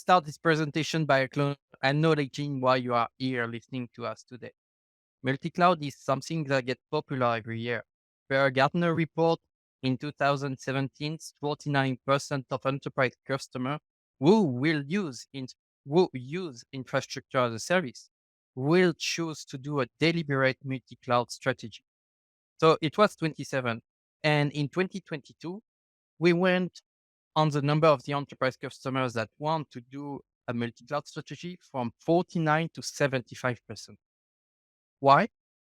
start this presentation by acknowledging why you are here listening to us today. Multi-cloud is something that gets popular every year. Per a Gartner report in 2017, 49% of enterprise customers who will use who use infrastructure as a service will choose to do a deliberate multi-cloud strategy. So it was 27. And in 2022, we went on the number of the enterprise customers that want to do a multi-cloud strategy from 49 to 75%. Why?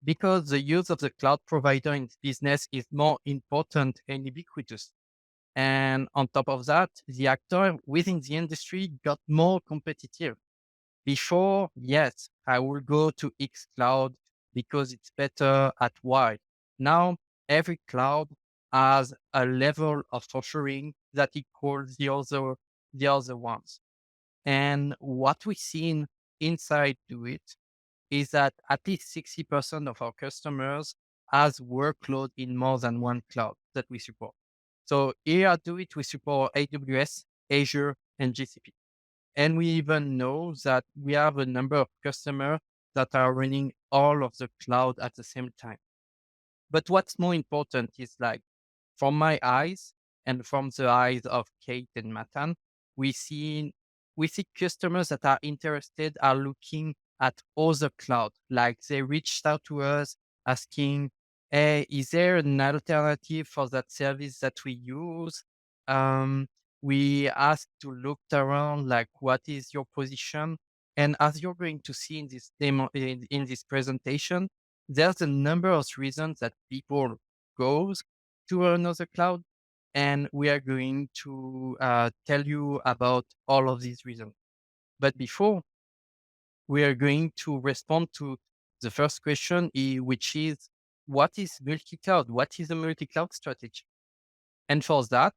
Because the use of the cloud provider in business is more important and ubiquitous. And on top of that, the actor within the industry got more competitive. Before, yes, I will go to X cloud because it's better at Y. Now, every cloud has a level of offering that equals the other ones. And what we've seen inside DoiT is that at least 60% of our customers has workload in more than one cloud that we support. So here at DoiT, we support AWS, Azure, and GCP. And we even know that we have a number of customers that are running all of the cloud at the same time. But what's more important is like from my eyes and from the eyes of Kate and Matan, we see we see customers that are interested are looking at other cloud. Like they reached out to us asking, "Hey, is there an alternative for that service that we use?" Um, we asked to look around, like, what is your position? And as you're going to see in this demo in this presentation, there's a number of reasons that people goes to another cloud, and we are going to tell you about all of these reasons. But before, we are going to respond to the first question, which is, what is multi-cloud? What is a multi-cloud strategy? And for that,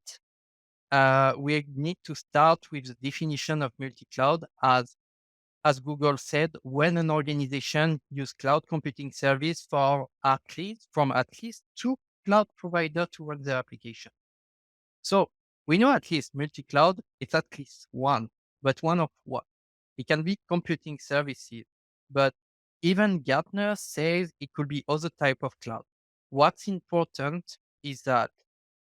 we need to start with the definition of multi-cloud as Google said, when an organization use cloud computing service from at least two cloud provider to run their application. So we know at least multi-cloud, it's at least one, but one of what? It can be computing services, but even Gartner says it could be other type of cloud. What's important is that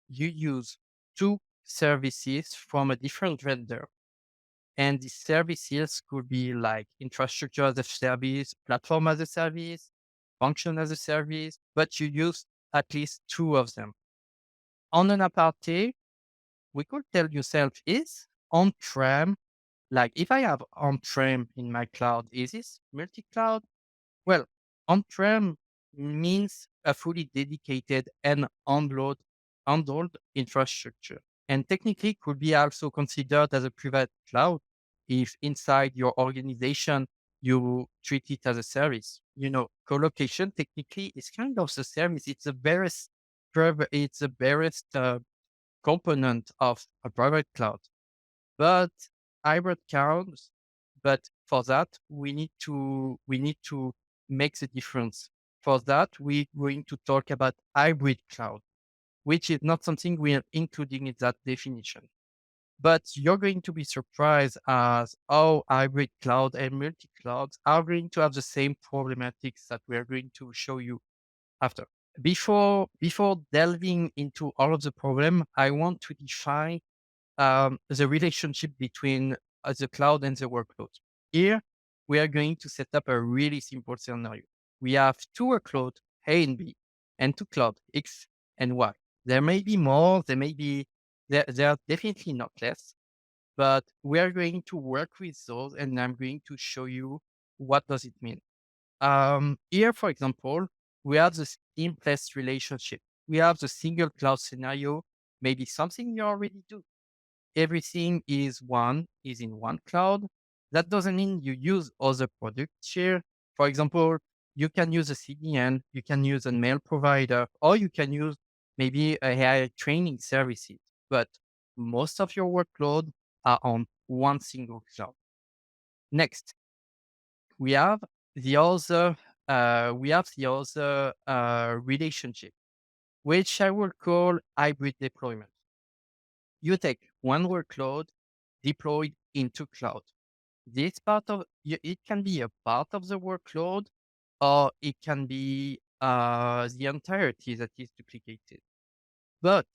you use two services from a different vendor. And these services could be like infrastructure as a service, platform as a service, function as a service, but you use at least two of them. On an aparté, we could tell yourself is on-prem, like if I have on-prem in my cloud, is this multi-cloud? Well, on-prem means a fully dedicated and handled infrastructure. And technically could be also considered as a private cloud if inside your organization you treat it as a service. You know, colocation technically is kind of the service. It's the barest component of a private cloud. But hybrid counts. But for that, we need to make the difference. For that, we're going to talk about hybrid cloud, which is not something we are including in that definition. But you're going to be surprised as how hybrid cloud and multi-clouds are going to have the same problematics that we are going to show you after. Before delving into all of the problem, I want to define the relationship between the cloud and the workload. Here, we are going to set up a really simple scenario. We have two workloads, A and B, and two cloud, X and Y. There may be more, there are definitely not less, but we are going to work with those and I'm going to show you what does it mean. Here, for example, we have the simplest relationship. We have the single cloud scenario, maybe something you already do. Everything is in one cloud. That doesn't mean you use other products here. For example, you can use a CDN, you can use a mail provider, or you can use maybe a AI training services. But most of your workload are on one single cloud. Next, we have the other relationship, which I will call hybrid deployment. You take one workload deployed into cloud. This part of it can be a part of the workload, or it can be the entirety that is duplicated. But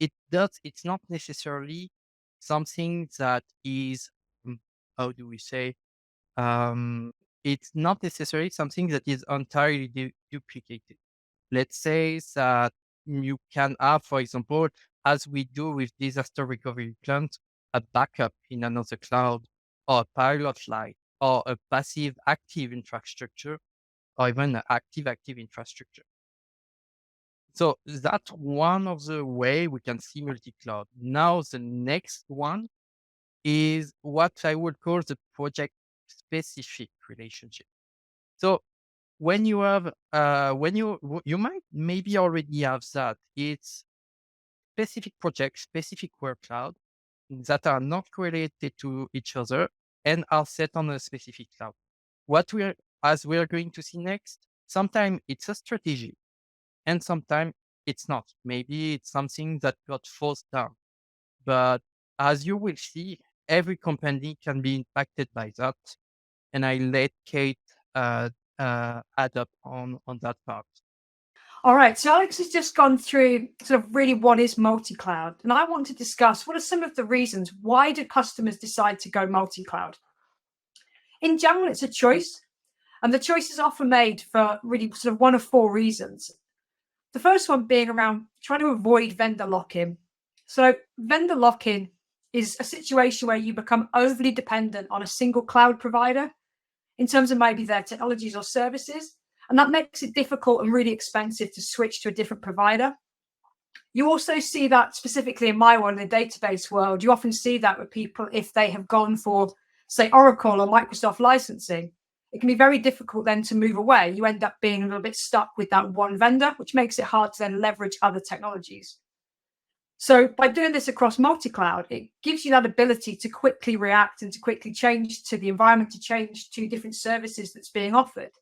it's not necessarily something that is, how do we say, um, it's not necessarily something that is entirely duplicated. Let's say that you can have, for example, as we do with disaster recovery plans, a backup in another cloud, or a pilot light, or a passive active infrastructure, or even an active infrastructure. So that's one of the way we can see multi-cloud. Now, the next one is what I would call the project specific relationship. So when you have, you might maybe already have that. It's specific projects, specific workload that are not related to each other and are set on a specific cloud. As we're going to see next, sometimes it's a strategy and sometimes it's not. Maybe it's something that got forced down. But as you will see, every company can be impacted by that. And I let Kate add up on that part. All right, so Alex has just gone through sort of really what is multi-cloud, and I want to discuss what are some of the reasons why do customers decide to go multi-cloud. In general, it's a choice, and the choice is often made for really sort of one of four reasons. The first one being around trying to avoid vendor lock-in. So vendor lock-in is a situation where you become overly dependent on a single cloud provider in terms of maybe their technologies or services. And that makes it difficult and really expensive to switch to a different provider. You also see that specifically in my world, in the database world, you often see that with people if they have gone for, say, Oracle or Microsoft licensing. It can be very difficult then to move away. You end up being a little bit stuck with that one vendor, which makes it hard to then leverage other technologies. So by doing this across multi-cloud, it gives you that ability to quickly react and to quickly change to the environment, to change to different services that's being offered.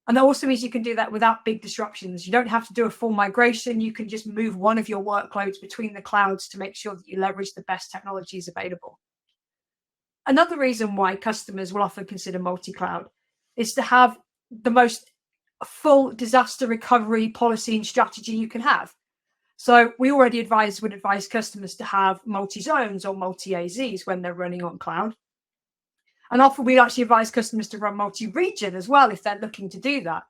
And that also means you can do that without big disruptions. You don't have to do a full migration. You can just move one of your workloads between the clouds to make sure that you leverage the best technologies available. Another reason why customers will often consider multi-cloud is to have the most full disaster recovery policy and strategy you can have. So we already would advise customers to have multi-zones or multi-AZs when they're running on cloud. And often we actually advise customers to run multi-region as well if they're looking to do that.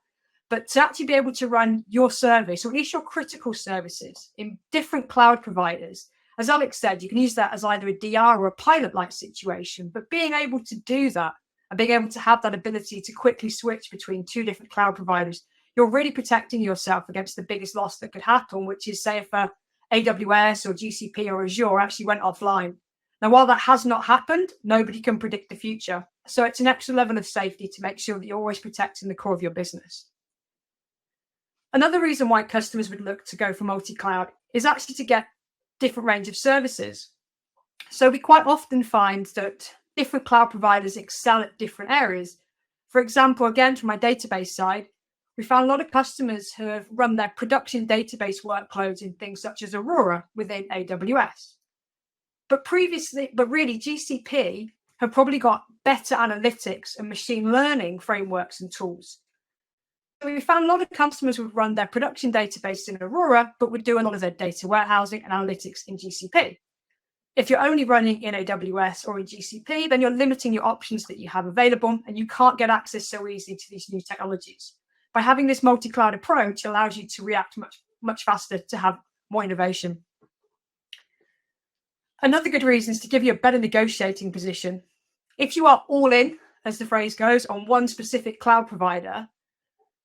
But to actually be able to run your service, or at least your critical services, in different cloud providers, as Alex said, you can use that as either a DR or a pilot-like situation. But being able to do that and being able to have that ability to quickly switch between two different cloud providers, you're really protecting yourself against the biggest loss that could happen, which is, say, if AWS or GCP or Azure actually went offline. Now, while that has not happened, nobody can predict the future. So it's an extra level of safety to make sure that you're always protecting the core of your business. Another reason why customers would look to go for multi-cloud is actually to get different range of services. So we quite often find that different cloud providers excel at different areas. For example, again, from my database side, we found a lot of customers who have run their production database workloads in things such as Aurora within AWS. But really, GCP have probably got better analytics and machine learning frameworks and tools. So we found a lot of customers would run their production database in Aurora, but would do a lot of their data warehousing and analytics in GCP. If you're only running in AWS or in GCP, then you're limiting your options that you have available, and you can't get access so easily to these new technologies. By having this multi-cloud approach, it allows you to react much faster to have more innovation. Another good reason is to give you a better negotiating position. If you are all in, as the phrase goes, on one specific cloud provider,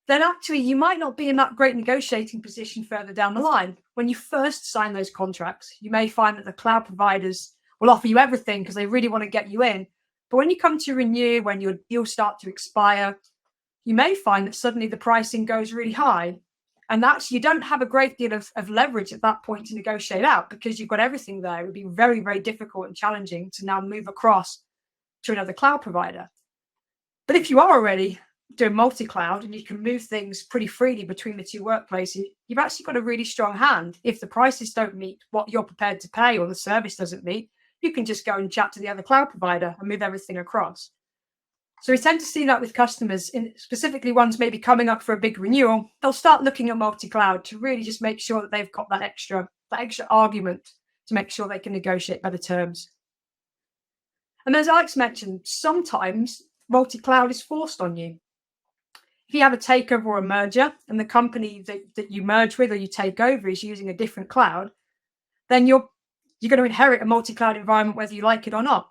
then actually you might not be in that great negotiating position further down the line. When you first sign those contracts, you may find that the cloud providers will offer you everything because they really want to get you in. But when you come to renew, when your deals start to expire, you may find that suddenly the pricing goes really high. And actually, you don't have a great deal of leverage at that point to negotiate out because you've got everything there. It would be very, very difficult and challenging to now move across to another cloud provider. But if you are already doing multi-cloud and you can move things pretty freely between the two workplaces, you've actually got a really strong hand. If the prices don't meet what you're prepared to pay or the service doesn't meet, you can just go and chat to the other cloud provider and move everything across. So we tend to see that with customers, specifically ones maybe coming up for a big renewal, they'll start looking at multi-cloud to really just make sure that they've got that extra argument to make sure they can negotiate better terms. And as Alex mentioned, sometimes multi-cloud is forced on you. If you have a takeover or a merger and the company that you merge with or you take over is using a different cloud, then you're going to inherit a multi-cloud environment whether you like it or not.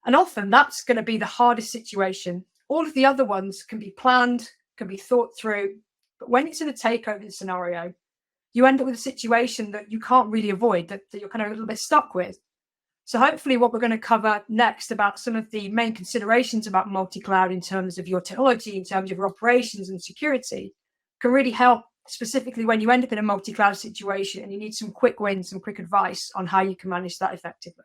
And often that's going to be the hardest situation. All of the other ones can be planned, can be thought through, but when it's in a takeover scenario, you end up with a situation that you can't really avoid, that you're kind of a little bit stuck with. So hopefully what we're going to cover next about some of the main considerations about multi-cloud in terms of your technology, in terms of your operations and security, can really help specifically when you end up in a multi-cloud situation and you need some quick wins, some quick advice on how you can manage that effectively.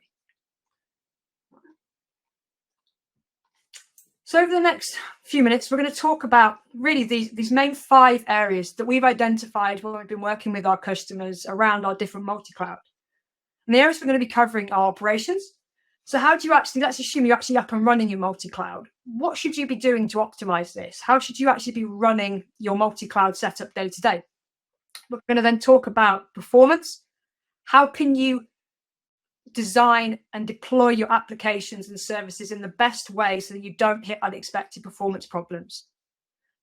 So over the next few minutes, we're going to talk about really these main 5 areas that we've identified when we've been working with our customers around our different multi-cloud. And the areas we're going to be covering are operations. So how do you actually, let's assume you're actually up and running your multi-cloud. What should you be doing to optimize this? How should you actually be running your multi-cloud setup day to day? We're going to then talk about performance. How can you design and deploy your applications and services in the best way so that you don't hit unexpected performance problems?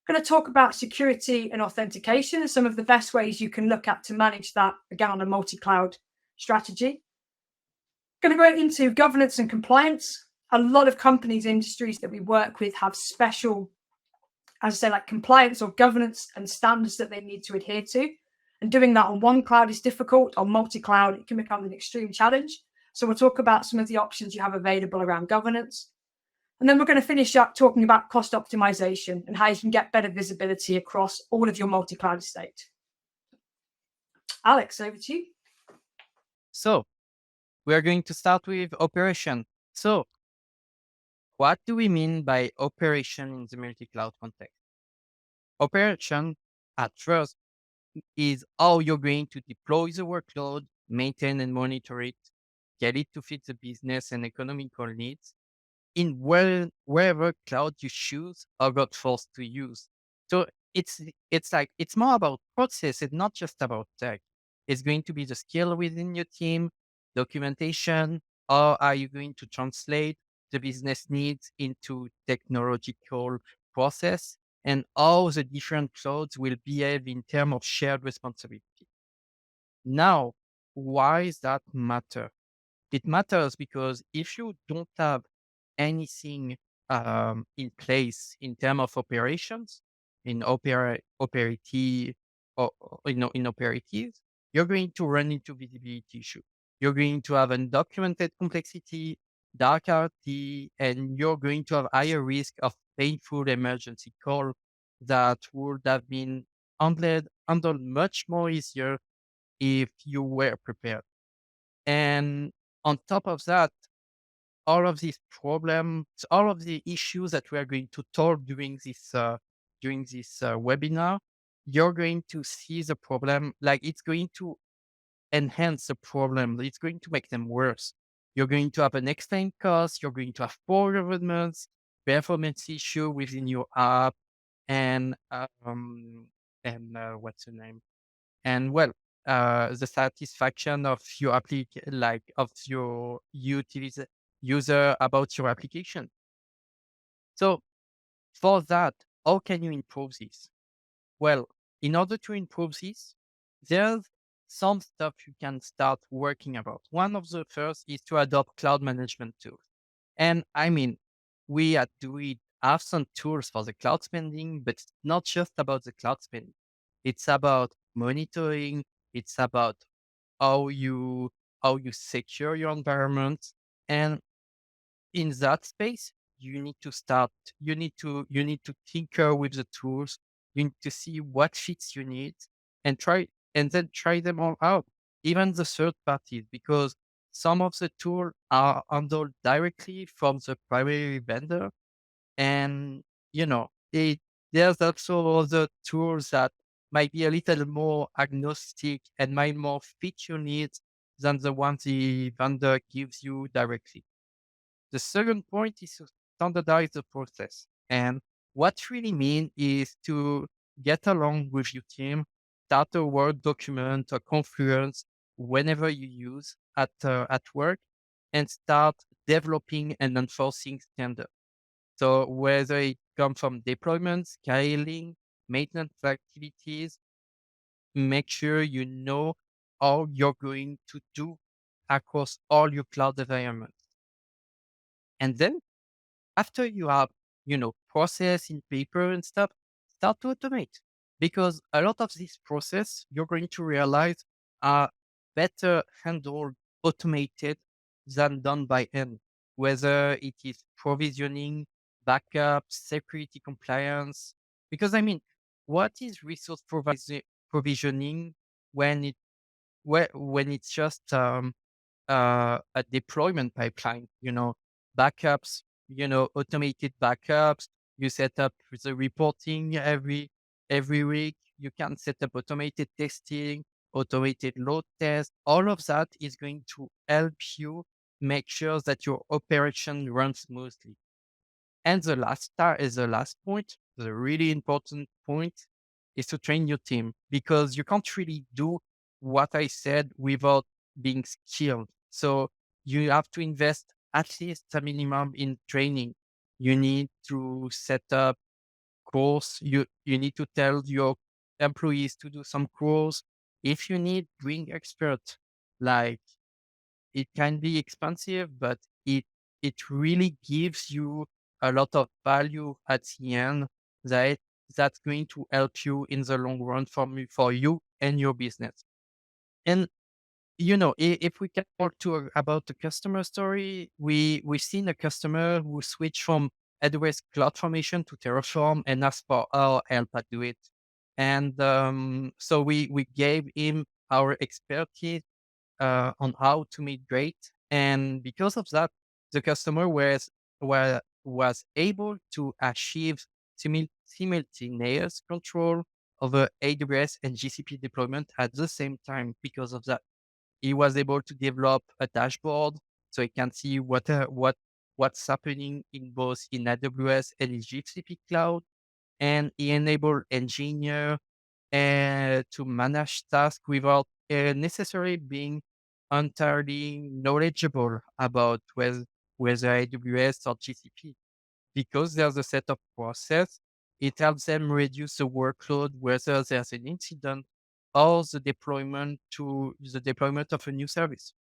I'm going to talk about security and authentication and some of the best ways you can look at to manage that, again, on a multi-cloud strategy. Going to go into governance and compliance. A lot of companies, industries that we work with have special, as I say, like compliance or governance and standards that they need to adhere to. And doing that on one cloud is difficult. On multi-cloud, it can become an extreme challenge. So we'll talk about some of the options you have available around governance. And then we're going to finish up talking about cost optimization and how you can get better visibility across all of your multi-cloud estate. Alex, over to you. So we are going to start with operation. So what do we mean by operation in the multi-cloud context? Operation at first is how you're going to deploy the workload, maintain and monitor it, get it to fit the business and economical needs in wherever cloud you choose or got forced to use. So it's more about process. It's not just about tech. It's going to be the skill within your team, documentation. How are you going to translate the business needs into technological process, and how the different clouds will behave in terms of shared responsibility. Now, why does that matter? It matters because if you don't have anything in place in terms of operations, in operative in operatives, you're going to run into visibility issue. You're going to have undocumented complexity, dark RT, and you're going to have higher risk of painful emergency call that would have been handled much more easier if you were prepared. And on top of that, all of these problems, all of the issues that we are going to talk during this webinar, you're going to see the problem like it's going to enhance the problem. It's going to make them worse. You're going to have an explained cost. You're going to have poor governance, performance issue within your app, and what's the name? And well, the satisfaction of your of your user about your application. So for that, how can you improve this? Well, in order to improve this, there's some stuff you can start working about. One of the first is to adopt cloud management tools. And I mean, we at DoiT have some tools for the cloud spending, but it's not just about the cloud spending. It's about monitoring. It's about how you secure your environment. And in that space, you need to tinker with the tools. You need to see what fits you need and then try them all out, even the third parties, because some of the tools are handled directly from the primary vendor. And you know, there's also other tools that might be a little more agnostic and might more fit your needs than the one the vendor gives you directly. The second point is to standardize the process. And what really mean is to get along with your team, start a Word document or Confluence whenever you use at work, and start developing and enforcing standards. So whether it comes from deployment, scaling, maintenance activities, make sure you know how you're going to do across all your cloud environments. And then after you have, process in paper and stuff, start to automate because a lot of this process you're going to realize are better handled automated than done by hand, whether it is provisioning, backup, security compliance. Because I mean, what is provisioning when when it's just a deployment pipeline, backups, automated backups. You set up the reporting every week. You can set up automated testing, automated load test. All of that is going to help you make sure that your operation runs smoothly. And the last point, the really important point is to train your team because you can't really do what I said without being skilled. So you have to invest at least a minimum in training. You need to set up course. You need to tell your employees to do some course. If you need, bring expert. Like it can be expensive, but it really gives you a lot of value at the end that that's going to help you in the long run for you and your business. And if we can talk about the customer story, we've seen a customer who switched from AWS CloudFormation to Terraform and asked for our help at do it. And so we gave him our expertise on how to migrate. And because of that, the customer was able to achieve simultaneous control over AWS and GCP deployment at the same time. Because of that, he was able to develop a dashboard so he can see what's happening in both in AWS and in GCP cloud. And he enabled engineer to manage tasks without necessarily being entirely knowledgeable about whether AWS or GCP. Because there's a set of process, it helps them reduce the workload whether there's an incident or the deployment of a new service.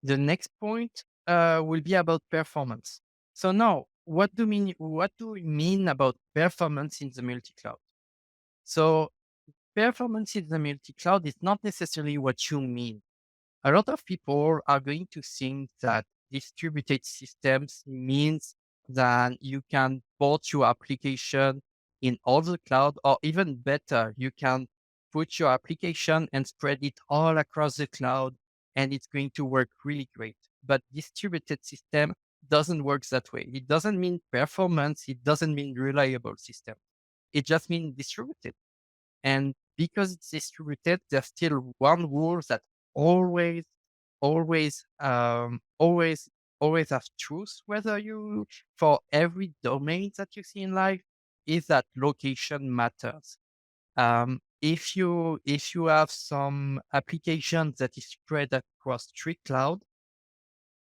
The next point will be about performance. So now, what do we mean about performance in the multi-cloud? So performance in the multi-cloud is not necessarily what you mean. A lot of people are going to think that distributed systems means that you can port your application in all the cloud, or even better, you can put your application and spread it all across the cloud, and it's going to work really great. But distributed system doesn't work that way. It doesn't mean performance. It doesn't mean reliable system. It just means distributed. And because it's distributed, there's still one rule that always, always, always has truth, whether you, for every domain that you see in life, is that location matters. If you have some applications that is spread across three cloud,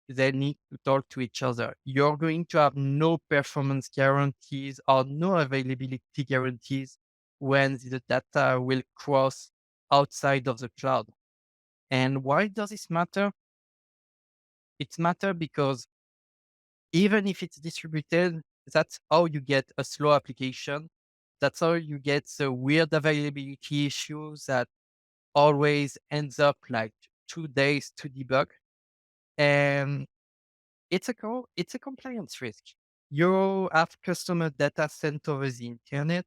they need to talk to each other. You're going to have no performance guarantees or no availability guarantees when the data will cross outside of the cloud. And why does this matter? It's matter because even if it's distributed, that's how you get a slow application. That's how you get the weird availability issues that always ends up like 2 days to debug. And it's a compliance risk. You have customer data sent over the internet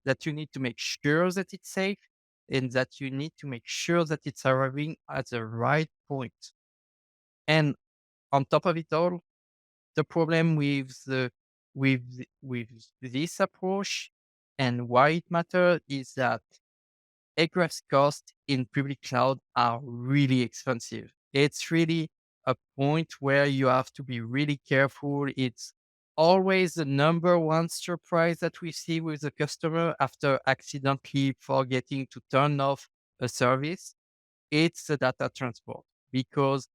that you need to make sure that it's safe and that you need to make sure that it's arriving at the right point. And on top of it all, the problem with this approach and why it matters is that egress costs in public cloud are really expensive. It's really a point where you have to be really careful. It's always the number one surprise that we see with the customer after accidentally forgetting to turn off a service. It's the data transport because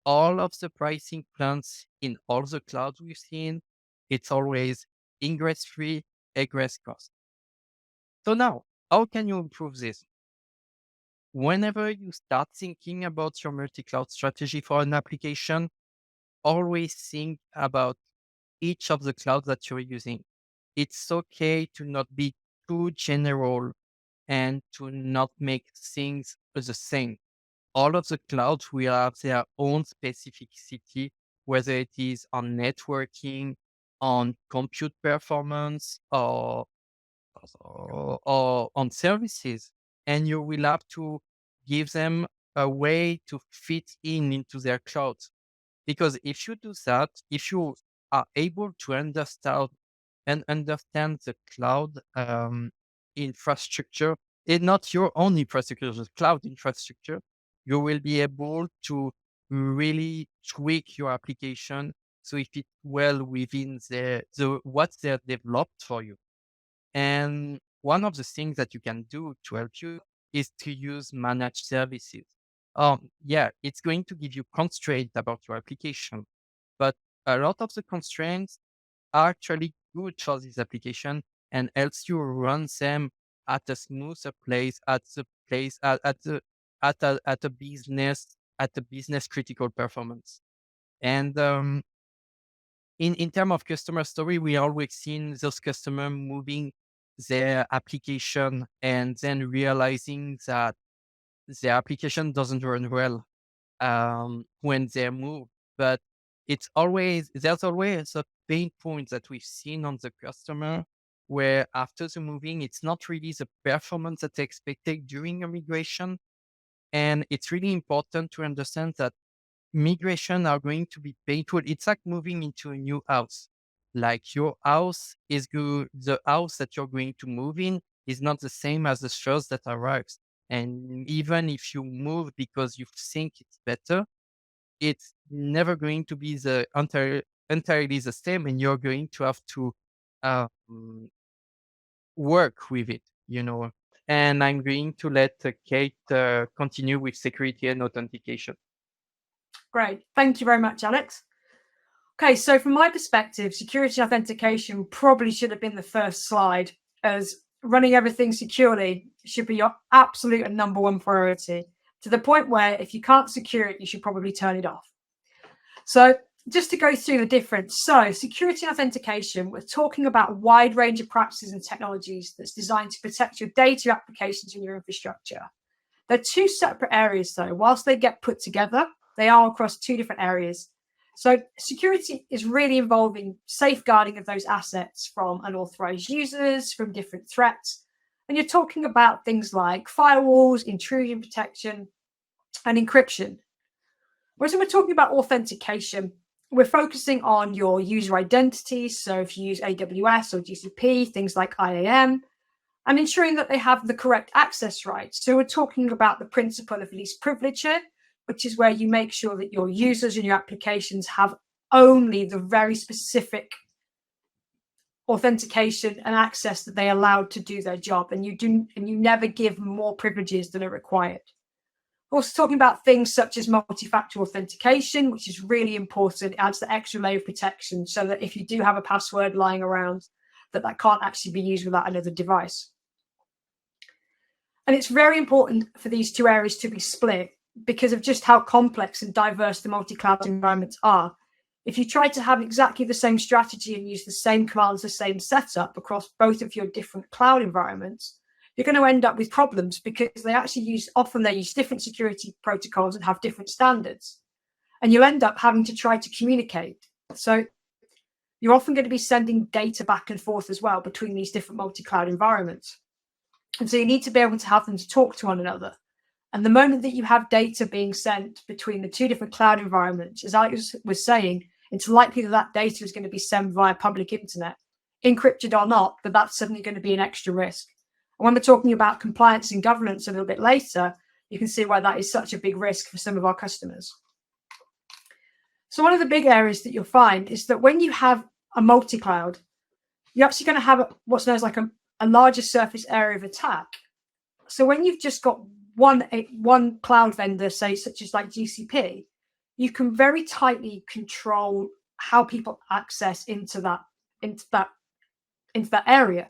all of the pricing plans in all the clouds we've seen, it's always ingress free, egress cost. So now, how can you improve this? Whenever you start thinking about your multi-cloud strategy for an application, always think about each of the clouds that you're using. It's okay to not be too general and to not make things the same. All of the clouds will have their own specificity, whether it is on networking, on compute performance, or on services. And you will have to give them a way to fit in into their cloud. Because if you do that, if you are able to understand the cloud infrastructure, it's not your own infrastructure, the cloud infrastructure, you will be able to really tweak your application so it fits well within the what they're developed for you. And one of the things that you can do to help you is to use managed services. Yeah, it's going to give you constraints about your application, but a lot of the constraints are actually good for this application and helps you run them at a smoother place, at a business critical performance. And in terms of customer story, we always seen those customers moving their application and then realizing that the application doesn't run well when they move. But there's always a pain point that we've seen on the customer where after the moving, it's not really the performance that they expected during a migration. And it's really important to understand that migration are going to be painful. It's like moving into a new house. Like your house is good, the house that you're going to move in is not the same as the first that arrives. And even if you move because you think it's better, it's never going to be entirely the same, and you're going to have to um, work with it, you know. And I'm going to let Kate continue with security and authentication. Great. Thank you very much, Alex. Okay, so from my perspective, security authentication probably should have been the first slide, as running everything securely should be your absolute and number one priority, to the point where if you can't secure it, you should probably turn it off. So just to go through the difference. So security and authentication, we're talking about a wide range of practices and technologies that's designed to protect your data, applications, and your infrastructure. They're two separate areas, though. Whilst they get put together, they are across two different areas. So security is really involving safeguarding of those assets from unauthorized users, from different threats. And you're talking about things like firewalls, intrusion protection, and encryption. Whereas when we're talking about authentication, we're focusing on your user identity. So if you use AWS or GCP, things like IAM, and ensuring that they have the correct access rights. So we're talking about the principle of least privilege here, which is where you make sure that your users and your applications have only the very specific authentication and access that they allowed to do their job, and you never give more privileges than are required. We're also talking about things such as multi-factor authentication, which is really important. It adds the extra layer of protection so that if you do have a password lying around, that can't actually be used without another device. And it's very important for these two areas to be split because of just how complex and diverse the multi-cloud environments are. If you try to have exactly the same strategy and use the same commands, the same setup across both of your different cloud environments, you're going to end up with problems because they often use different security protocols and have different standards. And you'll end up having to try to communicate. So you're often going to be sending data back and forth as well between these different multi-cloud environments. And so you need to be able to have them to talk to one another. And the moment that you have data being sent between the two different cloud environments, as Alex was saying, it's likely that data is going to be sent via public internet, encrypted or not, but that's suddenly going to be an extra risk. And when we're talking about compliance and governance a little bit later, you can see why that is such a big risk for some of our customers. So one of the big areas that you'll find is that when you have a multi-cloud, you're actually going to have what's known as like a larger surface area of attack. So when you've just got one cloud vendor, say such as like GCP, you can very tightly control how people access into that area.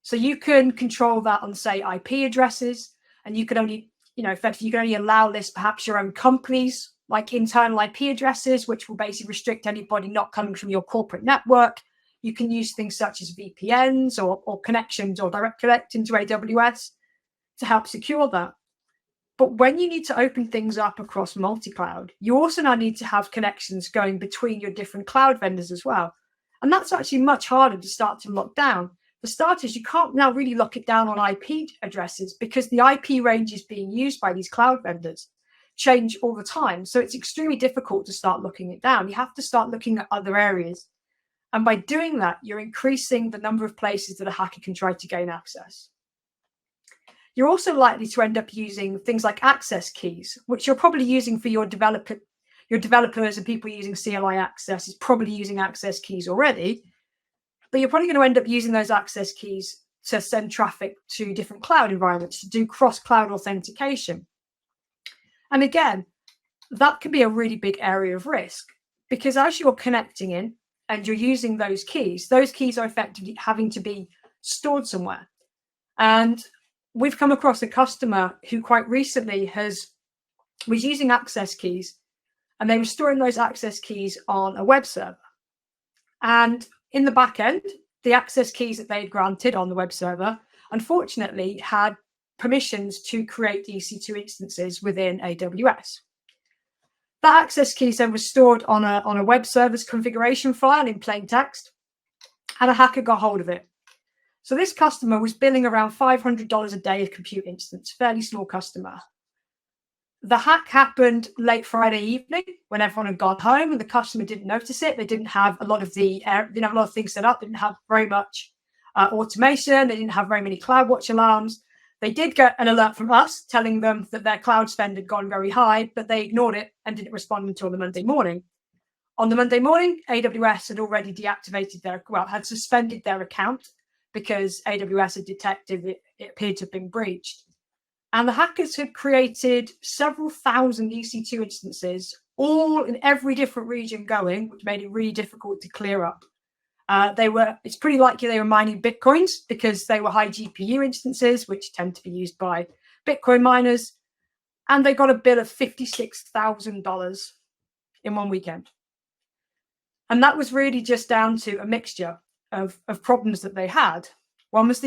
So you can control that on, say, IP addresses, and you can only, effectively, you can only allow this perhaps your own company's like internal IP addresses, which will basically restrict anybody not coming from your corporate network. You can use things such as VPNs or connections or direct connect into AWS to help secure that. But when you need to open things up across multi-cloud, you also now need to have connections going between your different cloud vendors as well. And that's actually much harder to start to lock down. For starters, you can't now really lock it down on IP addresses because the IP ranges being used by these cloud vendors change all the time. So it's extremely difficult to start looking it down. You have to start looking at other areas. And by doing that, you're increasing the number of places that a hacker can try to gain access. You're also likely to end up using things like access keys, which you're probably using for your developers and people using CLI access is probably using access keys already. But you're probably going to end up using those access keys to send traffic to different cloud environments, to do cross-cloud authentication. And again, that can be a really big area of risk because as you're connecting in and you're using those keys are effectively having to be stored somewhere. And we've come across a customer who quite recently was using access keys, and they were storing those access keys on a web server. And in the back end, the access keys that they had granted on the web server, unfortunately, had permissions to create EC2 instances within AWS. That access key then was stored on a web server's configuration file in plain text, and a hacker got hold of it. So this customer was billing around $500 a day of compute instance, fairly small customer. The hack happened late Friday evening when everyone had gone home, and the customer didn't notice it. They didn't have a lot of things set up. They didn't have very much automation. They didn't have very many CloudWatch alarms. They did get an alert from us telling them that their cloud spend had gone very high, but they ignored it and didn't respond until the Monday morning. On the Monday morning, AWS had already had suspended their account because AWS had detected it appeared to have been breached. And the hackers had created several thousand EC2 instances, all in every different region going, which made it really difficult to clear up. It's pretty likely they were mining Bitcoins because they were high GPU instances, which tend to be used by Bitcoin miners. And they got a bill of $56,000 in one weekend. And that was really just down to a mixture of problems that they had. One was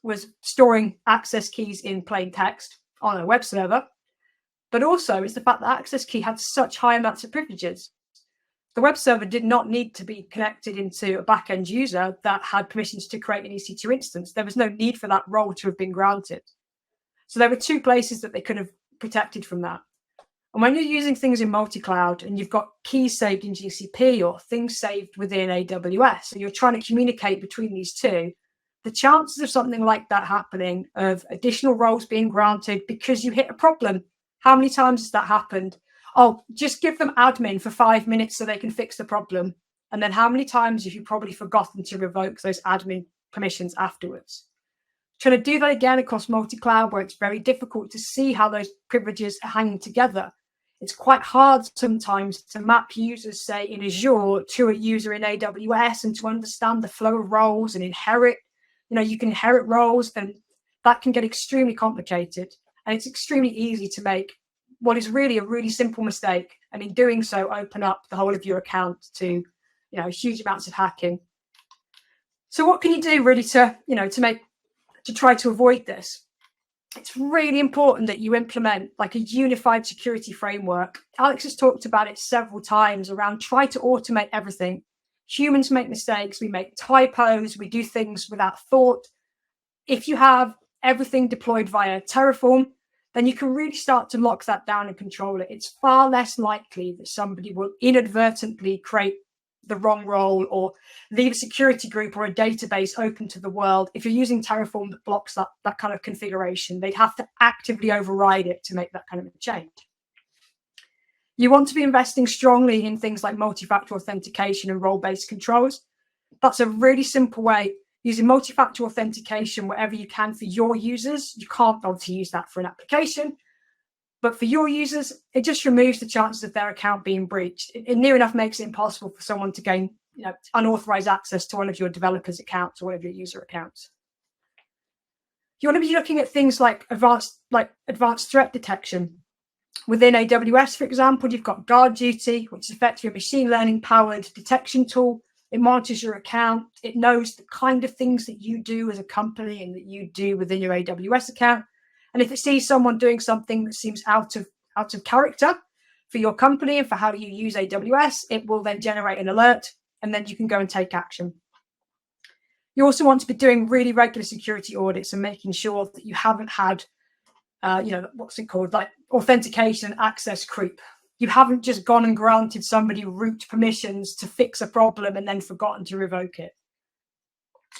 was storing access keys in plain text on a web server, but also it's the fact that access key had such high amounts of privileges. The web server did not need to be connected into a back-end user that had permissions to create an EC2 instance. There was no need for that role to have been granted. So there were two places that they could have protected from that. And when you're using things in multi-cloud and you've got keys saved in GCP or things saved within AWS, and you're trying to communicate between these two, the chances of something like that happening, of additional roles being granted because you hit a problem, how many times has that happened? Oh, just give them admin for 5 minutes so they can fix the problem. And then how many times have you probably forgotten to revoke those admin permissions afterwards? Trying to do that again across multi-cloud where it's very difficult to see how those privileges are hanging together. It's quite hard sometimes to map users, say, in Azure to a user in AWS and to understand the flow of roles and inherit. You can inherit roles, and that can get extremely complicated. And it's extremely easy to make what is really a really simple mistake, and in doing so, open up the whole of your account to, huge amounts of hacking. So what can you do really to try to avoid this? It's really important that you implement like a unified security framework. Alex has talked about it several times around try to automate everything. Humans make mistakes, we make typos, we do things without thought. If you have everything deployed via Terraform, then you can really start to lock that down and control it. It's far less likely that somebody will inadvertently create the wrong role or leave a security group or a database open to the world. If you're using Terraform that blocks that kind of configuration, they'd have to actively override it to make that kind of a change. You want to be investing strongly in things like multi-factor authentication and role-based controls. That's a really simple way, using multi-factor authentication wherever you can for your users. You can't obviously use that for an application, but for your users, it just removes the chances of their account being breached. It near enough makes it impossible for someone to gain, unauthorized access to one of your developers' accounts or one of your user accounts. You want to be looking at things like advanced threat detection. Within AWS, for example, you've got Guard Duty, which is effectively a machine learning powered detection tool. It monitors your account. It knows the kind of things that you do as a company and that you do within your AWS account. And if it sees someone doing something that seems out of character for your company and for how you use AWS, it will then generate an alert, and then you can go and take action. You also want to be doing really regular security audits and making sure that you haven't had, like authentication and access creep. You haven't just gone and granted somebody root permissions to fix a problem and then forgotten to revoke it.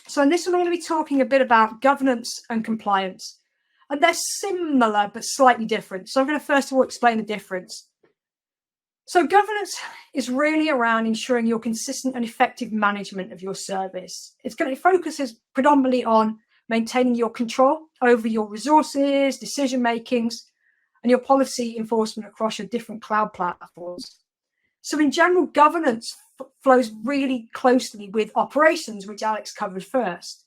So in this one, I'm going to be talking a bit about governance and compliance. And they're similar, but slightly different. So I'm going to first of all explain the difference. So governance is really around ensuring your consistent and effective management of your service. It focuses predominantly on maintaining your control over your resources, decision makings, and your policy enforcement across your different cloud platforms. So in general, governance flows really closely with operations, which Alex covered first.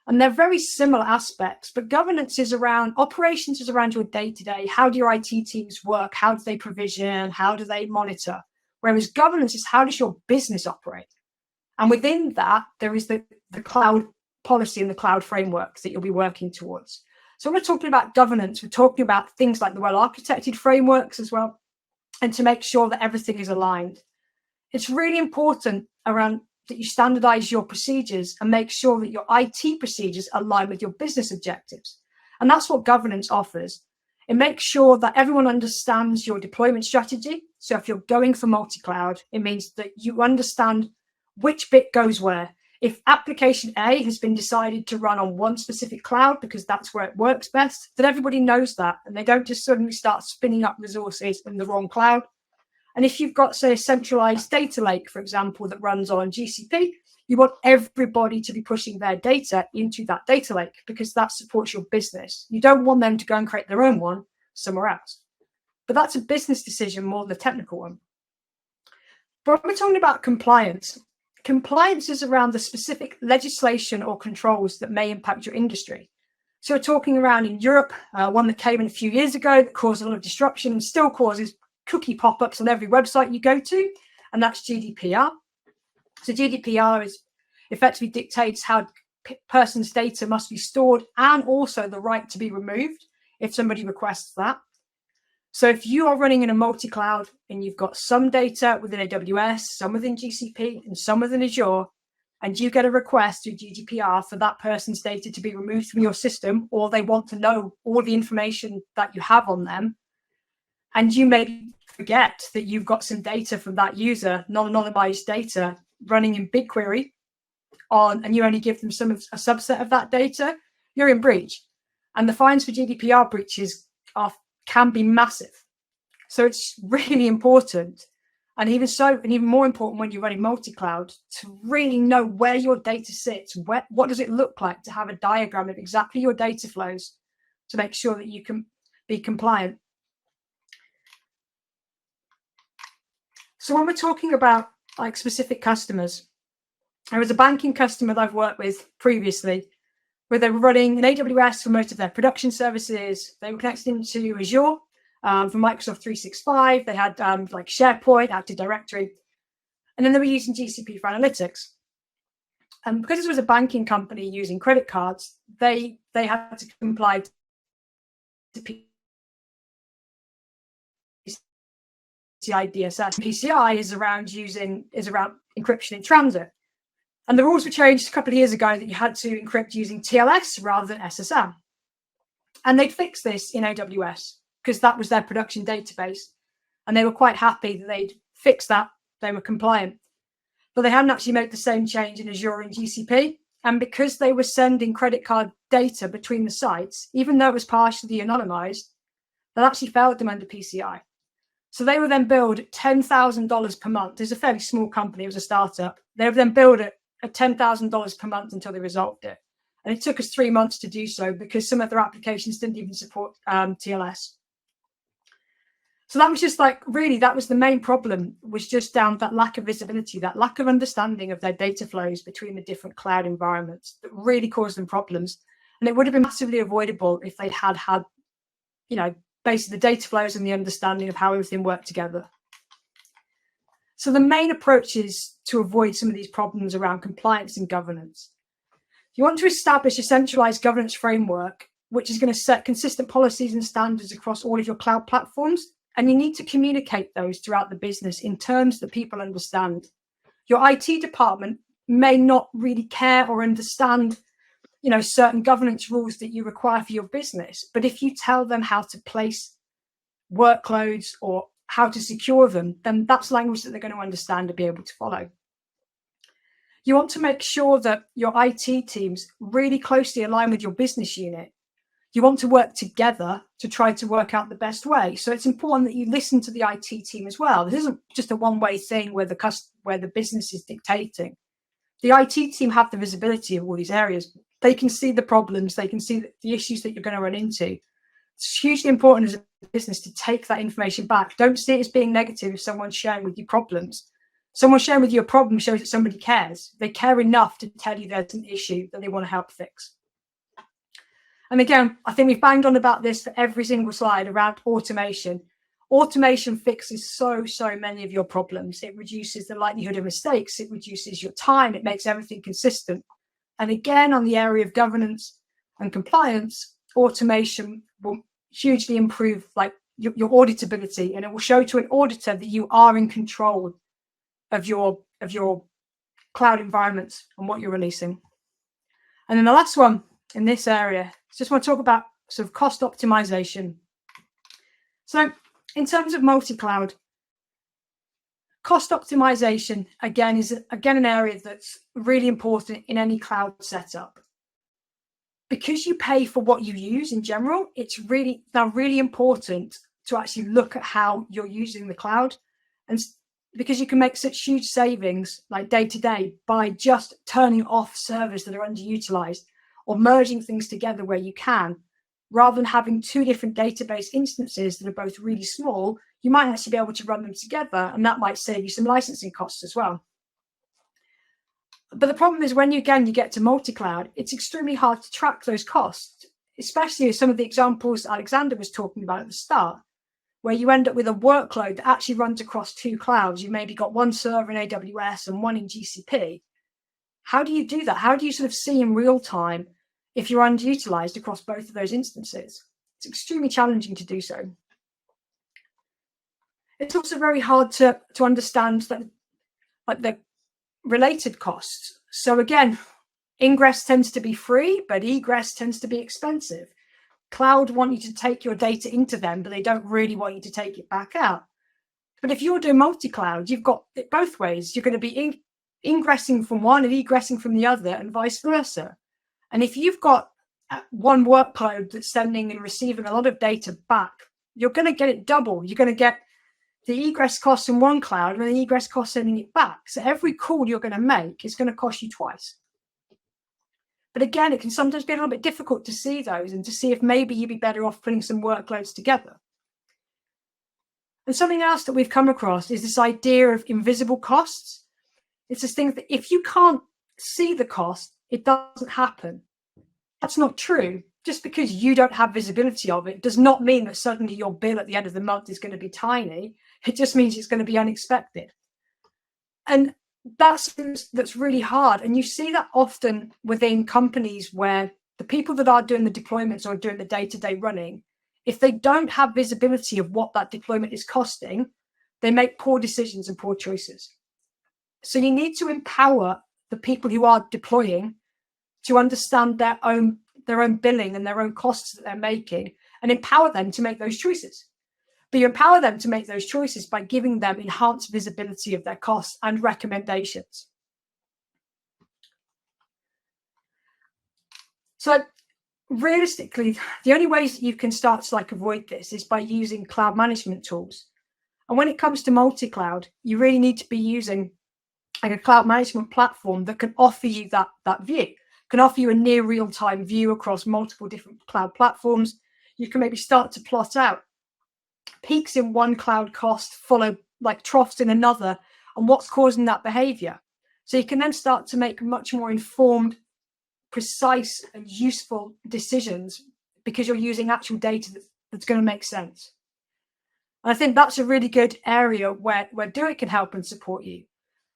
And they're very similar aspects, but governance is around, operations is around your day-to-day. How do your IT teams work? How do they provision? How do they monitor? Whereas governance is, how does your business operate? And within that, there is the cloud policy and the cloud frameworks that you'll be working towards. So when we're talking about governance, we're talking about things like the well-architected frameworks as well, and to make sure that everything is aligned. It's really important around that you standardize your procedures and make sure that your IT procedures align with your business objectives. And that's what governance offers. It makes sure that everyone understands your deployment strategy. So if you're going for multi-cloud, it means that you understand which bit goes where. If application A has been decided to run on one specific cloud because that's where it works best, then everybody knows that, and they don't just suddenly start spinning up resources in the wrong cloud. And if you've got, say, a centralized data lake, for example, that runs on GCP, you want everybody to be pushing their data into that data lake because that supports your business. You don't want them to go and create their own one somewhere else. But that's a business decision more than a technical one. But when we're talking about compliance, compliance is around the specific legislation or controls that may impact your industry. So we're talking around in Europe, one that came in a few years ago that caused a lot of disruption and still causes cookie pop-ups on every website you go to, and that's GDPR. So GDPR is effectively dictates how person's data must be stored and also the right to be removed if somebody requests that. So if you are running in a multi-cloud and you've got some data within AWS, some within GCP, and some within Azure, and you get a request through GDPR for that person's data to be removed from your system, or they want to know all the information that you have on them, and you may forget that you've got some data from that user, non-anonymized data, running in BigQuery and you only give them a subset of that data, you're in breach. And the fines for GDPR breaches can be massive. So it's really important, and even more important when you're running multi-cloud, to really know where your data sits. What does it look like, to have a diagram of exactly your data flows to make sure that you can be compliant. So when we're talking about like specific customers, there was a banking customer that I've worked with previously where they were running an AWS for most of their production services. They were connected into Azure for Microsoft 365. They had like SharePoint, Active Directory, and then they were using GCP for analytics. And because this was a banking company using credit cards, they had to comply to PCI DSS. PCI is around encryption in transit. And the rules were changed a couple of years ago that you had to encrypt using TLS rather than SSL. And they'd fixed this in AWS because that was their production database. And they were quite happy that they'd fixed that. They were compliant. But they hadn't actually made the same change in Azure and GCP. And because they were sending credit card data between the sites, even though it was partially anonymized, that actually failed them under PCI. So they would then build $10,000 per month. It's a fairly small company. It was a startup. They would then build it at $10,000 per month until they resolved it. And it took us 3 months to do so because some of their applications didn't even support TLS. So that was just like, really, that was the main problem, was just down that lack of visibility, that lack of understanding of their data flows between the different cloud environments that really caused them problems. And it would have been massively avoidable if they'd had, basically the data flows and the understanding of how everything worked together. So the main approaches to avoid some of these problems around compliance and governance. You want to establish a centralized governance framework, which is going to set consistent policies and standards across all of your cloud platforms. And you need to communicate those throughout the business in terms that people understand. Your IT department may not really care or understand, certain governance rules that you require for your business. But if you tell them how to place workloads or how to secure them, then that's language that they're going to understand and be able to follow. You want to make sure that your IT teams really closely align with your business unit. You want to work together to try to work out the best way. So it's important that you listen to the IT team as well. This isn't just a one-way thing where the business is dictating. The IT team have the visibility of all these areas. They can see the problems. They can see the issues that you're going to run into. It's hugely important as a business to take that information back. Don't see it as being negative if someone's sharing with you problems. Someone sharing with you a problem shows that somebody cares. They care enough to tell you there's an issue that they want to help fix. And again, I think we've banged on about this for every single slide around automation. Automation fixes so many of your problems. It reduces the likelihood of mistakes. It reduces your time. It makes everything consistent. And again, on the area of governance and compliance, automation will hugely improve your auditability, and it will show to an auditor that you are in control of your cloud environments and what you're releasing. And then the last one in this area, just want to talk about sort of cost optimization. So in terms of multi-cloud, cost optimization, again, is an area that's really important in any cloud setup. Because you pay for what you use in general, it's really important to actually look at how you're using the cloud. And because you can make such huge savings like day to day by just turning off servers that are underutilized or merging things together where you can, rather than having two different database instances that are both really small, you might actually be able to run them together, and that might save you some licensing costs as well. But the problem is when you get to multi-cloud, it's extremely hard to track those costs, especially as some of the examples Alexander was talking about at the start, where you end up with a workload that actually runs across two clouds. You maybe got one server in AWS and one in GCP. How do you do that? How do you sort of see in real time if you're underutilized across both of those instances? It's extremely challenging to do so. It's also very hard to understand that, like, the related costs. So again, ingress tends to be free, but egress tends to be expensive. Cloud want you to take your data into them, but they don't really want you to take it back out. But if you're doing multi-cloud, you've got it both ways. You're going to be ingressing from one and egressing from the other, and vice versa. And if you've got one workload that's sending and receiving a lot of data back, you're going to get it double. You're going to get the egress costs in one cloud and the egress cost sending it back. So every call you're going to make is going to cost you twice. But again, it can sometimes be a little bit difficult to see those and to see if maybe you'd be better off putting some workloads together. And something else that we've come across is this idea of invisible costs. It's this thing that if you can't see the cost, it doesn't happen. That's not true. Just because you don't have visibility of it does not mean that suddenly your bill at the end of the month is going to be tiny. It just means it's going to be unexpected. And that's really hard. And you see that often within companies where the people that are doing the deployments or doing the day-to-day running, if they don't have visibility of what that deployment is costing, they make poor decisions and poor choices. So you need to empower the people who are deploying to understand their own billing and their own costs that they're making, and empower them to make those choices. But you empower them to make those choices by giving them enhanced visibility of their costs and recommendations. So realistically, the only ways that you can start to avoid this is by using cloud management tools. And when it comes to multi-cloud, you really need to be using like a cloud management platform that can offer you that view, can offer you a near real-time view across multiple different cloud platforms. You can maybe start to plot out peaks in one cloud cost, follow like troughs in another, and what's causing that behavior. So you can then start to make much more informed, precise, and useful decisions because you're using actual data that's going to make sense. And I think that's a really good area where DoiT can help and support you.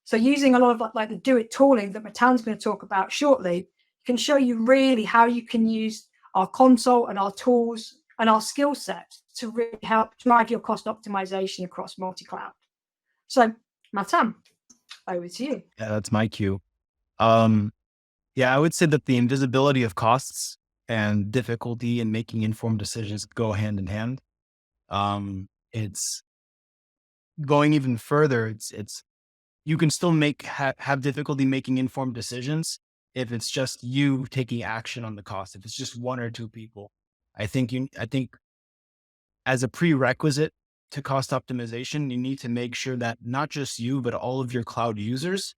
So using a lot of like the DoiT tooling that Matan's going to talk about shortly can show you really how you can use our console and our tools and our skill set to really help drive your cost optimization across multi-cloud. So Matan, over to you. Yeah, that's my cue. Yeah, I would say that the invisibility of costs and difficulty in making informed decisions go hand in hand. It's going even further. It's you can still have difficulty making informed decisions if it's just you taking action on the cost. If it's just one or two people, I think as a prerequisite to cost optimization, you need to make sure that not just you, but all of your cloud users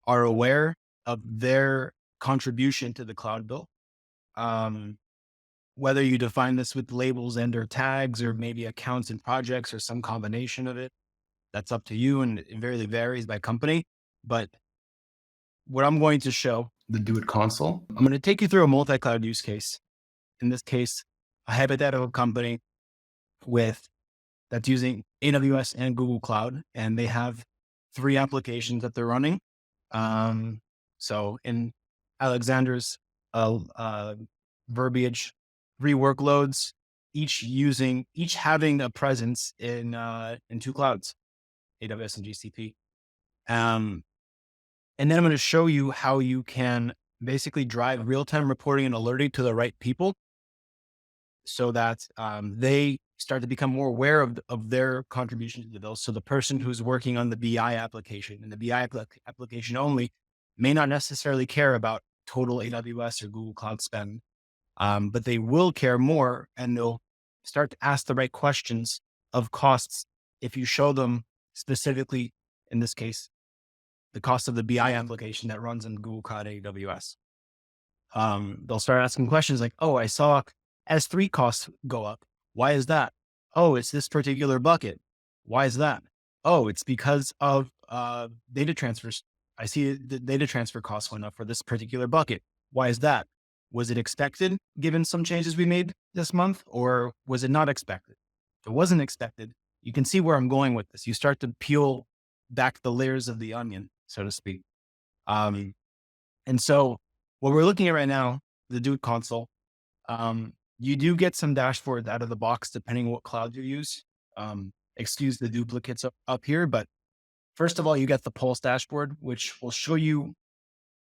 are aware of their contribution to the cloud bill. Whether you define this with labels and or tags, or maybe accounts and projects, or some combination of it, that's up to you, and it really varies by company. But what I'm going to show, the DoiT console, I'm going to take you through a multi-cloud use case. In this case, a hypothetical company that's using AWS and Google Cloud, and they have 3 applications that they're running. So in Alexander's verbiage, 3 workloads, each having a presence in 2 clouds, AWS and GCP. And then I'm going to show you how you can basically drive real-time reporting and alerting to the right people, so that they start to become more aware of their contribution to the bill. So the person who's working on the BI application and the BI application only may not necessarily care about total AWS or Google Cloud spend, but they will care more, and they'll start to ask the right questions of costs if you show them specifically, in this case, the cost of the BI application that runs in Google Cloud AWS. They'll start asking questions like, oh, I saw S3 costs go up. Why is that? Oh, it's this particular bucket. Why is that? Oh, it's because of data transfers. I see the data transfer costs went up for this particular bucket. Why is that? Was it expected given some changes we made this month, or was it not expected? If it wasn't expected, you can see where I'm going with this. You start to peel back the layers of the onion, so to speak. And so what we're looking at right now, the DoiT console, you do get some dashboards out of the box depending on what cloud you use. Excuse the duplicates up here, but first of all, you get the Pulse dashboard, which will show you,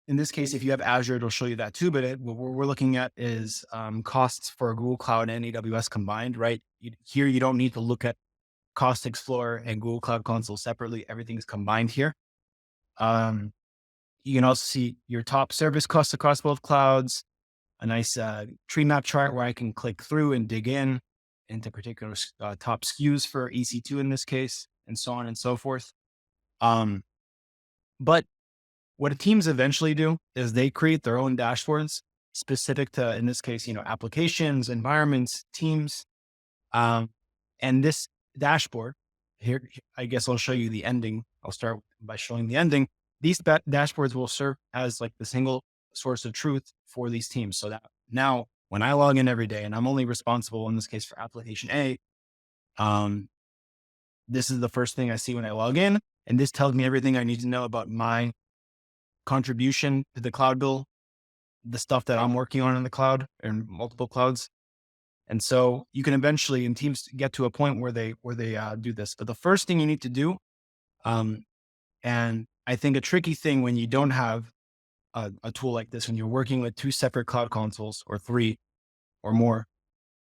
in this case, if you have Azure, it'll show you that too. But what we're looking at is costs for Google Cloud and AWS combined, right? Here, you don't need to look at Cost Explorer and Google Cloud Console separately. Everything's combined here. You can also see your top service costs across both clouds, a nice tree map chart where I can click through and dig in into particular top SKUs for EC2 in this case, and so on and so forth. But what teams eventually do is they create their own dashboards specific to, in this case, applications, environments, teams. And this dashboard here, I guess I'll show you the ending. I'll start by showing the ending. These dashboards will serve as like the single source of truth for these teams. So that now when I log in every day, and I'm only responsible in this case for application A, this is the first thing I see when I log in. And this tells me everything I need to know about my contribution to the cloud bill, the stuff that I'm working on in the cloud and multiple clouds. And so you can eventually, and teams get to a point where they do this. But the first thing you need to do, and I think a tricky thing when you don't have a tool like this, when you're working with 2 separate cloud consoles or 3 or more,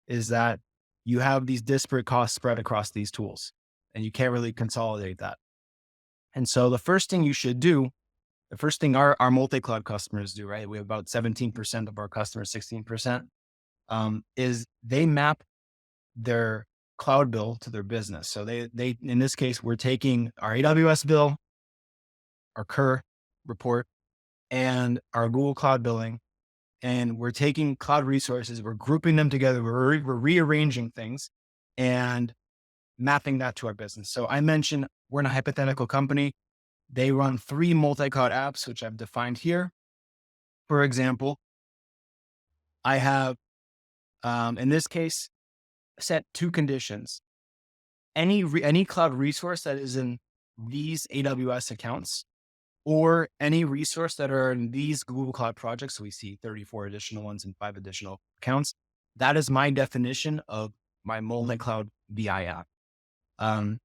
is that you have these disparate costs spread across these tools, and you can't really consolidate that. And so the first thing you should do, the first thing our multi-cloud customers do, right? We have about 17% of our customers, 16%, is they map their cloud bill to their business. So they in this case, we're taking our AWS bill, our Cur report, and our Google Cloud billing, and we're taking cloud resources, we're grouping them together, we're rearranging things and mapping that to our business. So I mentioned we're in a hypothetical company. They run 3 multi-cloud apps, which I've defined here. For example, I have, in this case, set 2 conditions. Any cloud resource that is in these AWS accounts or any resource that are in these Google Cloud projects. So we see 34 additional ones and 5 additional accounts. That is my definition of my multi-cloud BI app.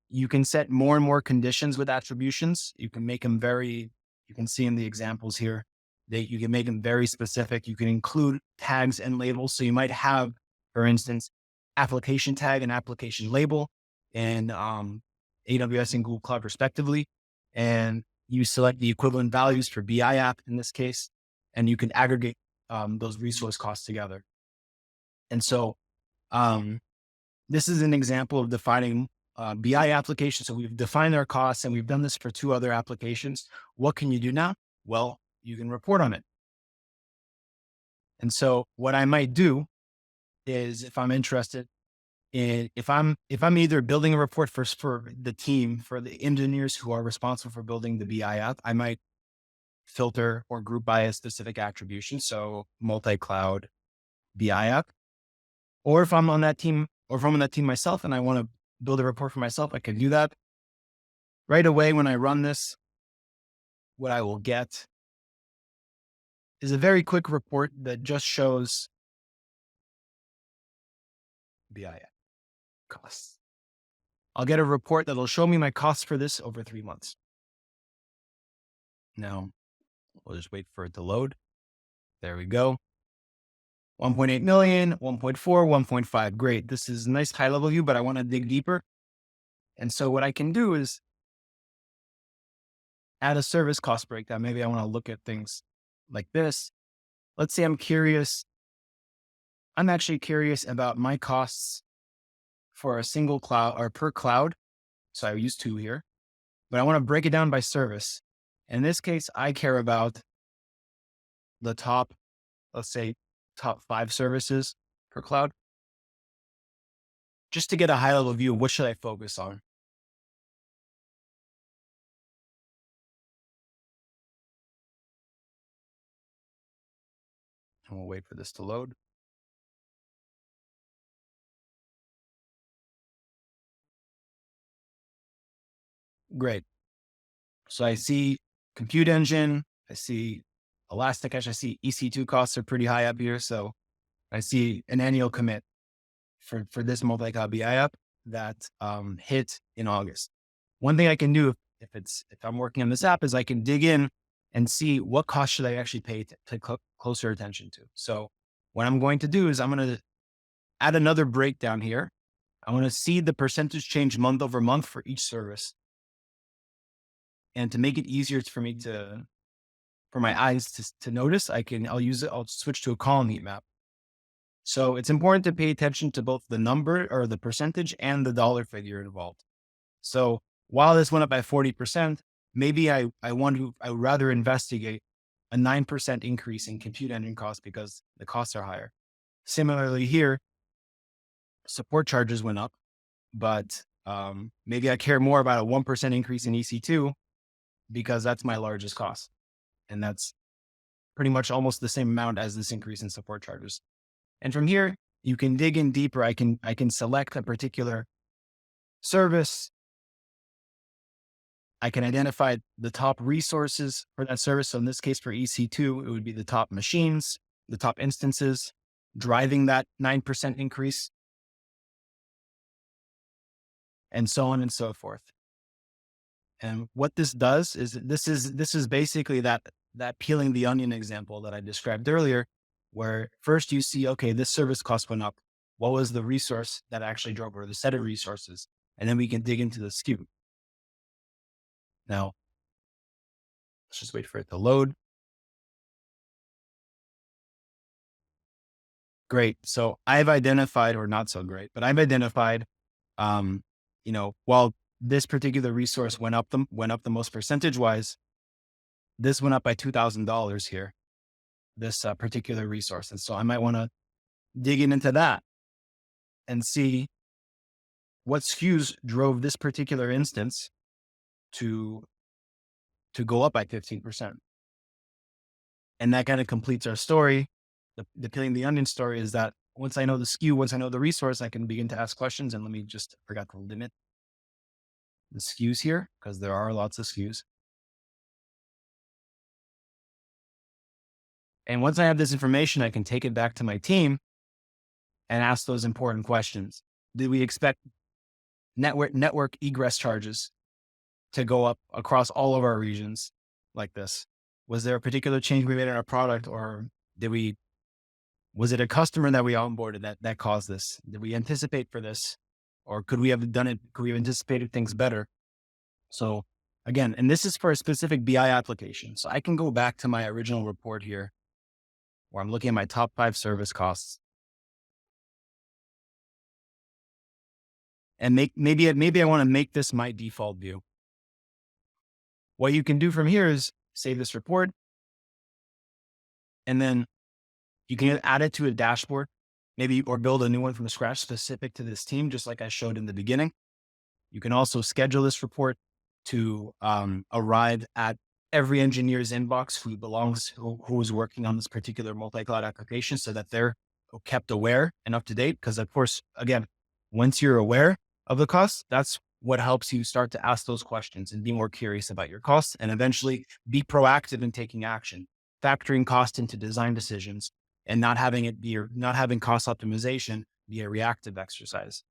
You can set more and more conditions with attributions. You can make them you can see in the examples here that you can make them very specific. You can include tags and labels. So you might have, for instance, application tag and application label in AWS and Google Cloud respectively. And you select the equivalent values for BI app in this case, and you can aggregate those resource costs together. And so this is an example of defining BI application. So we've defined our costs and we've done this for 2 other applications. What can you do now? Well, you can report on it. And so what I might do is, if I'm interested in, if I'm either building a report for the team, for the engineers who are responsible for building the BI app, I might filter or group by a specific attribution. So multi-cloud BI app. Or if I'm on that team, or if I'm on that team myself and I want to build a report for myself, I can do that. Right away when I run this, what I will get is a very quick report that just shows BI costs. I'll get a report that'll show me my costs for this over 3 months. Now, we'll just wait for it to load. There we go. 1.8 million, 1.4, 1.5. Great. This is a nice high level view, but I want to dig deeper. And so what I can do is add a service cost breakdown. Maybe I want to look at things like this. Let's say I'm actually curious about my costs for a single cloud or per cloud. So I use 2 here, but I want to break it down by service. In this case, I care about the top, let's say top 5 services per cloud, just to get a high level view of what should I focus on. And we'll wait for this to load. Great. So I see compute engine, I see Elasticache, I see EC2 costs are pretty high up here. So I see an annual commit for this multi-cloud BI app that hit in August. One thing I can do if I'm working on this app is I can dig in and see what cost should I actually pay to closer attention to. So what I'm going to do is I'm going to add another breakdown here. I want to see the percentage change month over month for each service. And to make it easier for me for my eyes to notice, I'll switch to a column heat map. So it's important to pay attention to both the number or the percentage and the dollar figure involved. So while this went up by 40%, maybe I would rather investigate a 9% increase in compute engine costs because the costs are higher. Similarly here, support charges went up, but maybe I care more about a 1% increase in EC2 because that's my largest cost. And that's pretty much almost the same amount as this increase in support charges. And from here, you can dig in deeper. I can select a particular service. I can identify the top resources for that service. So in this case, for EC2, it would be the top machines, the top instances, driving that 9% increase, and so on and so forth. And what this does is this is basically that peeling the onion example that I described earlier, where first you see, okay, this service cost went up. What was the resource that actually drove, or the set of resources? And then we can dig into the SKU. Now, let's just wait for it to load. Great. So I've identified, or not so great, but I've identified while this particular resource went up the most percentage wise, this went up by $2,000 here, this particular resource. And so I might want to dig into that and see what SKUs drove this particular instance to go up by 15%. And that kind of completes our story. The peeling the onion story is that once I know the SKU, once I know the resource, I can begin to ask questions. And forgot to limit the SKUs here because there are lots of SKUs. And once I have this information, I can take it back to my team and ask those important questions. Did we expect network egress charges to go up across all of our regions like this? Was there a particular change we made in our product, or was it a customer that we onboarded that caused this? Did we anticipate for this, or could we have done it? Could we have anticipated things better? So again, and this is for a specific BI application. So I can go back to my original report here where I'm looking at my top 5 service costs. And maybe I want to make this my default view. What you can do from here is save this report, and then you can add it to a dashboard, or build a new one from scratch specific to this team, just like I showed in the beginning. You can also schedule this report to arrive at every engineer's inbox who is working on this particular multi-cloud application, so that they're kept aware and up to date. Because of course, again, once you're aware of the costs, that's what helps you start to ask those questions and be more curious about your costs, and eventually be proactive in taking action, factoring cost into design decisions, and not having cost optimization be a reactive exercise.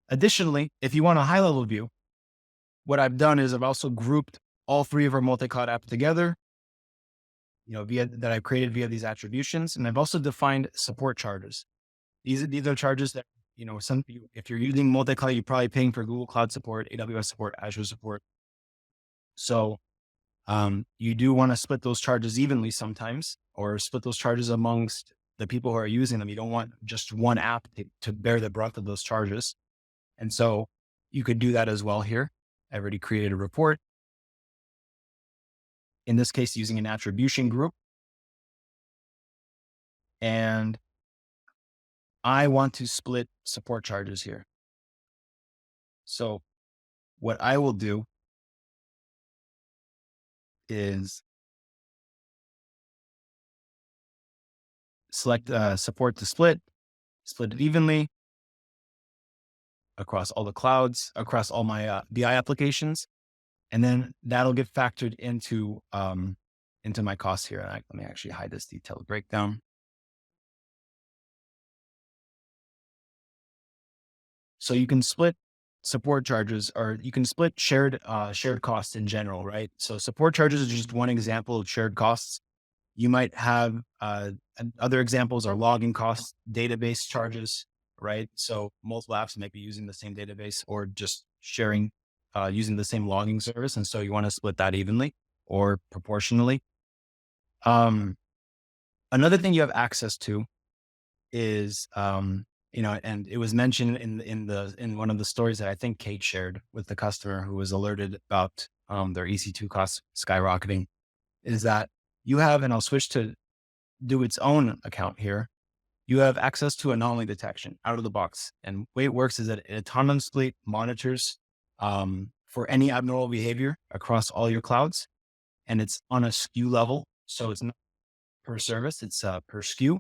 Additionally, if you want a high level view, what I've done is I've also grouped all 3 of our multi-cloud apps together, that I've created via these attributions. And I've also defined support charges. These are charges that, if you're using multi-cloud, you're probably paying for Google Cloud support, AWS support, Azure support. So you do want to split those charges evenly sometimes, or split those charges amongst the people who are using them. You don't want just one app to bear the brunt of those charges. And so you could do that as well here. I already created a report, in this case, using an attribution group. And I want to split support charges here. So what I will do is select support to split it evenly across all the clouds, across all my BI applications. And then that'll get factored into my costs here. And let me actually hide this detailed breakdown. So you can split support charges, or you can split shared costs in general, right? So support charges is just one example of shared costs. You might have other examples are logging costs, database charges, right? So multiple apps might be using the same database, or just sharing using the same logging service. And so you want to split that evenly or proportionally. Another thing you have access to is, and it was mentioned in one of the stories that I think Kate shared with the customer who was alerted about their EC2 costs skyrocketing, is that you have, and I'll switch to DoiT's own account here, you have access to anomaly detection out of the box. And the way it works is that it autonomously monitors for any abnormal behavior across all your clouds. And it's on a SKU level. So it's not per service, it's per SKU.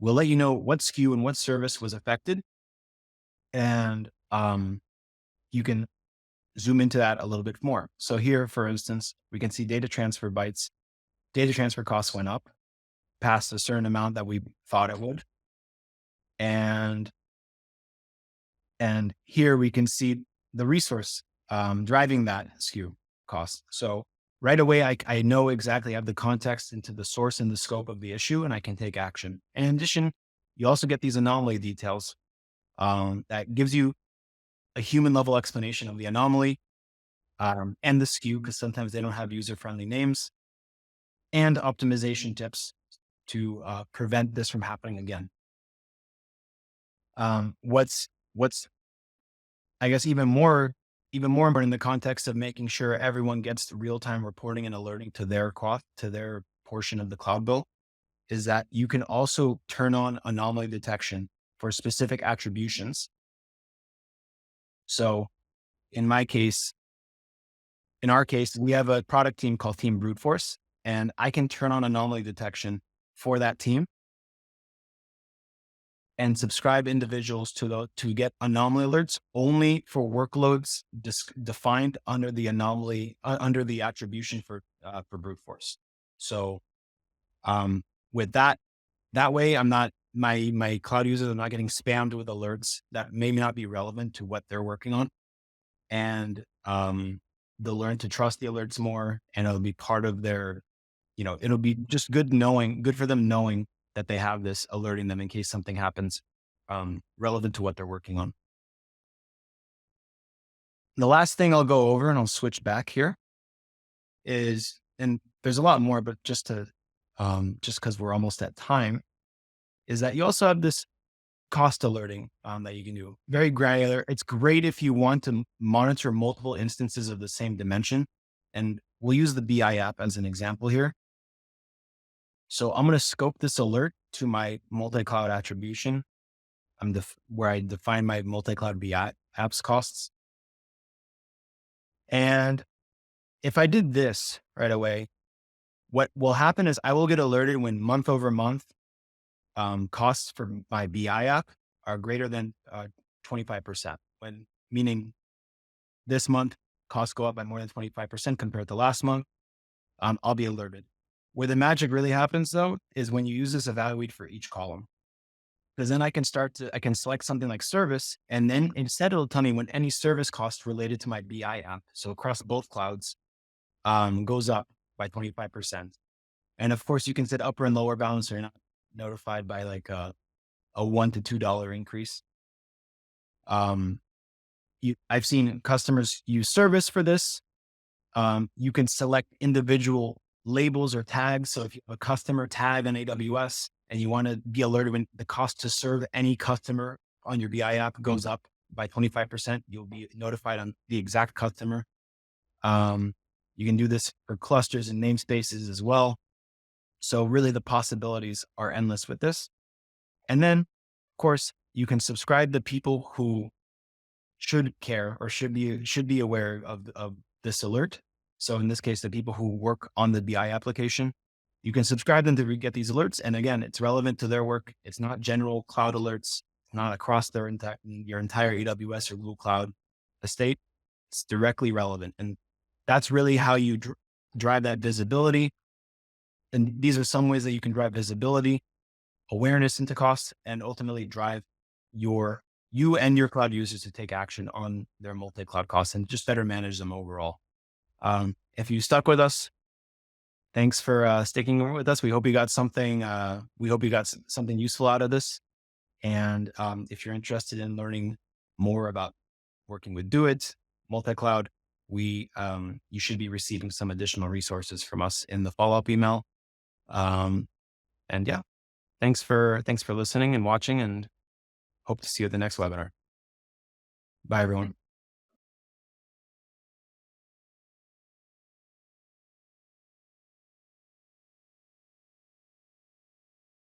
We'll let you know what SKU and what service was affected. And you can zoom into that a little bit more. So here, for instance, we can see data transfer bytes. Data transfer costs went up past a certain amount that we thought it would. And here we can see the resource driving that SKU cost. So right away, I know exactly, I have the context into the source and the scope of the issue, and I can take action. And in addition, you also get these anomaly details that gives you a human level explanation of the anomaly and the SKU, because sometimes they don't have user-friendly names, and optimization tips to prevent this from happening again. What's I guess even more important in the context of making sure everyone gets real-time reporting and alerting to their cost, to their portion of the cloud bill, is that you can also turn on anomaly detection for specific attributions. So in my case, in our case, we have a product team called Team Brute Force, and I can turn on anomaly detection for that team and subscribe individuals to get anomaly alerts only for workloads defined under the anomaly under the attribution for brute force. So with that way, I'm not my cloud users are not getting spammed with alerts that may not be relevant to what they're working on, and they'll learn to trust the alerts more, and it'll be part of their, it'll be just good for them knowing that they have this alerting them in case something happens relevant to what they're working on. The last thing I'll go over, and I'll switch back here, is, and there's a lot more, but just because we're almost at time, is that you also have this cost alerting that you can do. Very granular. It's great if you want to monitor multiple instances of the same dimension. And we'll use the BI app as an example here. So I'm going to scope this alert to my multi-cloud attribution. Where I define my multi-cloud BI apps costs. And if I did this right away, what will happen is I will get alerted when month over month costs for my BI app are greater than 25%. Meaning this month costs go up by more than 25% compared to last month, I'll be alerted. Where the magic really happens though, is when you use this evaluate for each column. Because then I can select something like service, and then instead it'll tell me when any service cost related to my BI app, so across both clouds, goes up by 25%. And of course you can set upper and lower bounds so you're not notified by like a $1 to $2 increase. I've seen customers use service for this. You can select individual labels or tags. So if you have a customer tag on AWS and you want to be alerted when the cost to serve any customer on your BI app goes up by 25%, you'll be notified on the exact customer. You can do this for clusters and namespaces as well. So really the possibilities are endless with this. And then, of course, you can subscribe to people who should care or should be aware of this alert. So in this case, the people who work on the BI application, you can subscribe them to get these alerts. And again, it's relevant to their work. It's not general cloud alerts, not across your entire AWS or Google Cloud estate. It's directly relevant. And that's really how you drive that visibility. And these are some ways that you can drive visibility, awareness into costs, and ultimately drive you and your cloud users to take action on their multi-cloud costs and just better manage them overall. If you stuck with us, thanks for sticking with us. We hope you got something. Something useful out of this. And if you're interested in learning more about working with DoiT multi-cloud, you should be receiving some additional resources from us in the follow-up email. And yeah, thanks for listening and watching, and hope to see you at the next webinar. Bye, everyone.